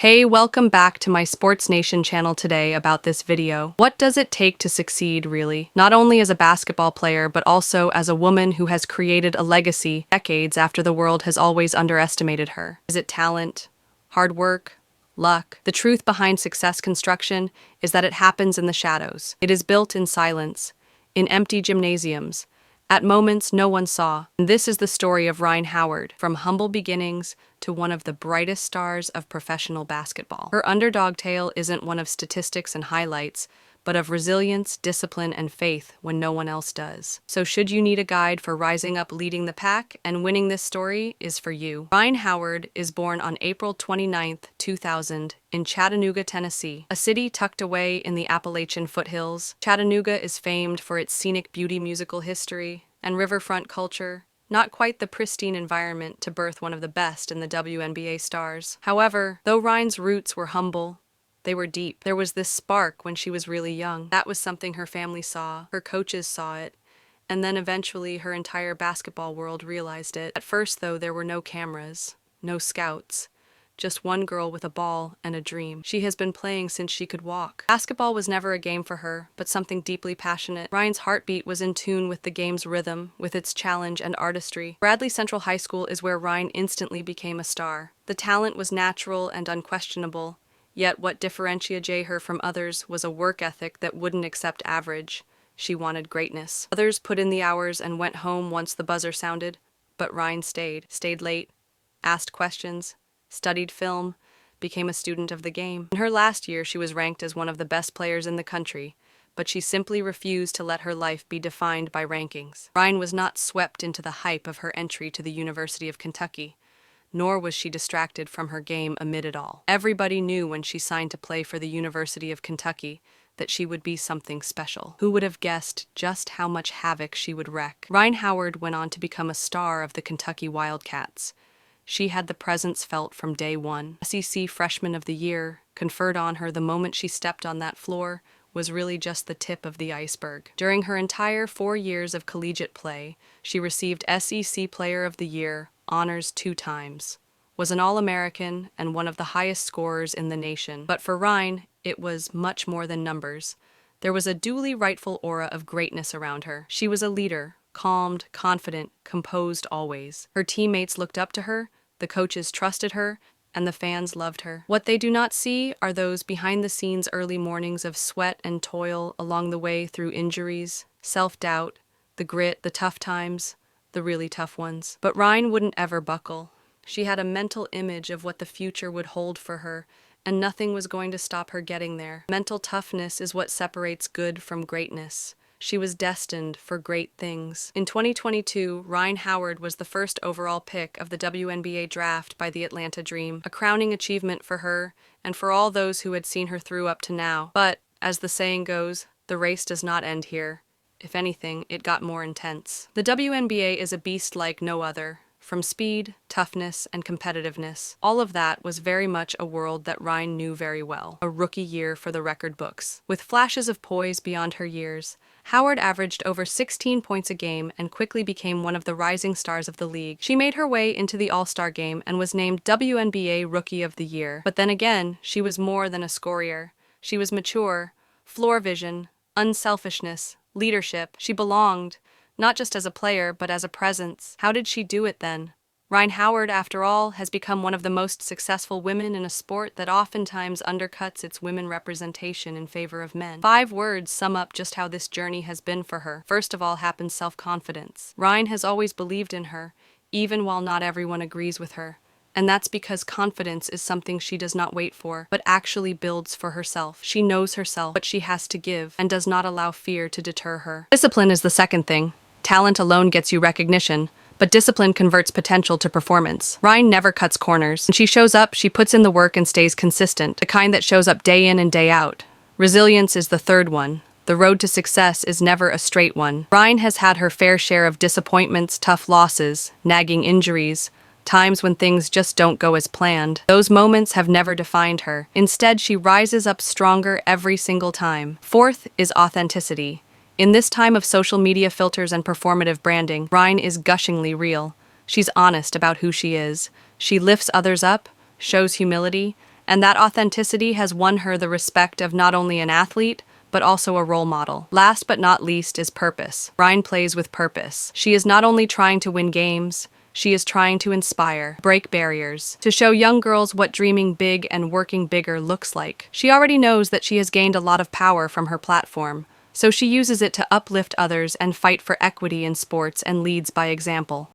Hey, welcome back to my Sports Nation channel today about this video. What does it take to succeed, really? Not only as a basketball player, but also as a woman who has created a legacy decades after the world has always underestimated her. Is it talent? Hard work? Luck? The truth behind success construction is that it happens in the shadows. It is built in silence, in empty gymnasiums, at moments no one saw. And this is the story of Rhyne Howard, from humble beginnings to one of the brightest stars of professional basketball. Her underdog tale isn't one of statistics and highlights, but of resilience, discipline, and faith when no one else does. So should you need a guide for rising up, leading the pack, and winning, this story is for you. Rhyne Howard is born on April 29th, 2000, in Chattanooga, Tennessee, a city tucked away in the Appalachian foothills. Chattanooga is famed for its scenic beauty, musical history, and riverfront culture. Not quite the pristine environment to birth one of the best in the WNBA stars. However, though Rhyne's roots were humble, they were deep. There was this spark when she was really young. That was something her family saw, her coaches saw it, and then eventually her entire basketball world realized it. At first, though, there were no cameras, no scouts, just one girl with a ball and a dream. She has been playing since she could walk. Basketball was never a game for her, but something deeply passionate. Rhyne's heartbeat was in tune with the game's rhythm, with its challenge and artistry. Bradley Central High School is where Rhyne instantly became a star. The talent was natural and unquestionable, yet what differentiated her from others was a work ethic that wouldn't accept average. She wanted greatness. Others put in the hours and went home once the buzzer sounded, but Rhyne stayed late, asked questions, studied film, became a student of the game. In her last year, she was ranked as one of the best players in the country, but she simply refused to let her life be defined by rankings. Rhyne was not swept into the hype of her entry to the University of Kentucky, nor was she distracted from her game amid it all. Everybody knew when she signed to play for the University of Kentucky that she would be something special. Who would have guessed just how much havoc she would wreak? Rhyne Howard went on to become a star of the Kentucky Wildcats. She had the presence felt from day one. SEC Freshman of the Year, conferred on her the moment she stepped on that floor, was really just the tip of the iceberg. During her entire 4 years of collegiate play, she received SEC Player of the Year honors 2 times, was an All-American and one of the highest scorers in the nation. But for Rhyne, it was much more than numbers. There was a duly rightful aura of greatness around her. She was a leader, calmed, confident, composed always. Her teammates looked up to her, the coaches trusted her, and the fans loved her. What they do not see are those behind-the-scenes early mornings of sweat and toil along the way through injuries, self-doubt, the grit, the tough times, the really tough ones. But Rhyne wouldn't ever buckle. She had a mental image of what the future would hold for her, and nothing was going to stop her getting there. Mental toughness is what separates good from greatness. She was destined for great things. In 2022, Rhyne Howard was the first overall pick of the WNBA Draft by the Atlanta Dream, a crowning achievement for her and for all those who had seen her through up to now. But, as the saying goes, the race does not end here. If anything, it got more intense. The WNBA is a beast like no other. From speed, toughness, and competitiveness, all of that was very much a world that Rhyne knew very well. A rookie year for the record books. With flashes of poise beyond her years, Howard averaged over 16 points a game and quickly became one of the rising stars of the league. She made her way into the All-Star game and was named WNBA Rookie of the Year. But then again, she was more than a scorer. She was mature, floor vision, unselfishness, leadership. She belonged, not just as a player, but as a presence. How did she do it then? Rhyne Howard, after all, has become one of the most successful women in a sport that oftentimes undercuts its women representation in favor of men. 5 words sum up just how this journey has been for her. First of all happens self-confidence. Rhyne has always believed in her, even while not everyone agrees with her. And that's because confidence is something she does not wait for, but actually builds for herself. She knows herself, what she has to give, and does not allow fear to deter her. Discipline is the second thing. Talent alone gets you recognition, but discipline converts potential to performance. Rhyne never cuts corners. When she shows up, she puts in the work and stays consistent, the kind that shows up day in and day out. Resilience is the third one. The road to success is never a straight one. Rhyne has had her fair share of disappointments, tough losses, nagging injuries, times when things just don't go as planned. Those moments have never defined her. Instead, she rises up stronger every single time. Fourth is authenticity. In this time of social media filters and performative branding, Rhyne is gushingly real. She's honest about who she is. She lifts others up, shows humility, And that authenticity has won her the respect of not only an athlete, but also a role model. Last but not least is purpose. Rhyne plays with purpose. She is not only trying to win games, she is trying to inspire, break barriers, to show young girls what dreaming big and working bigger looks like. She already knows that she has gained a lot of power from her platform, so she uses it to uplift others and fight for equity in sports and leads by example.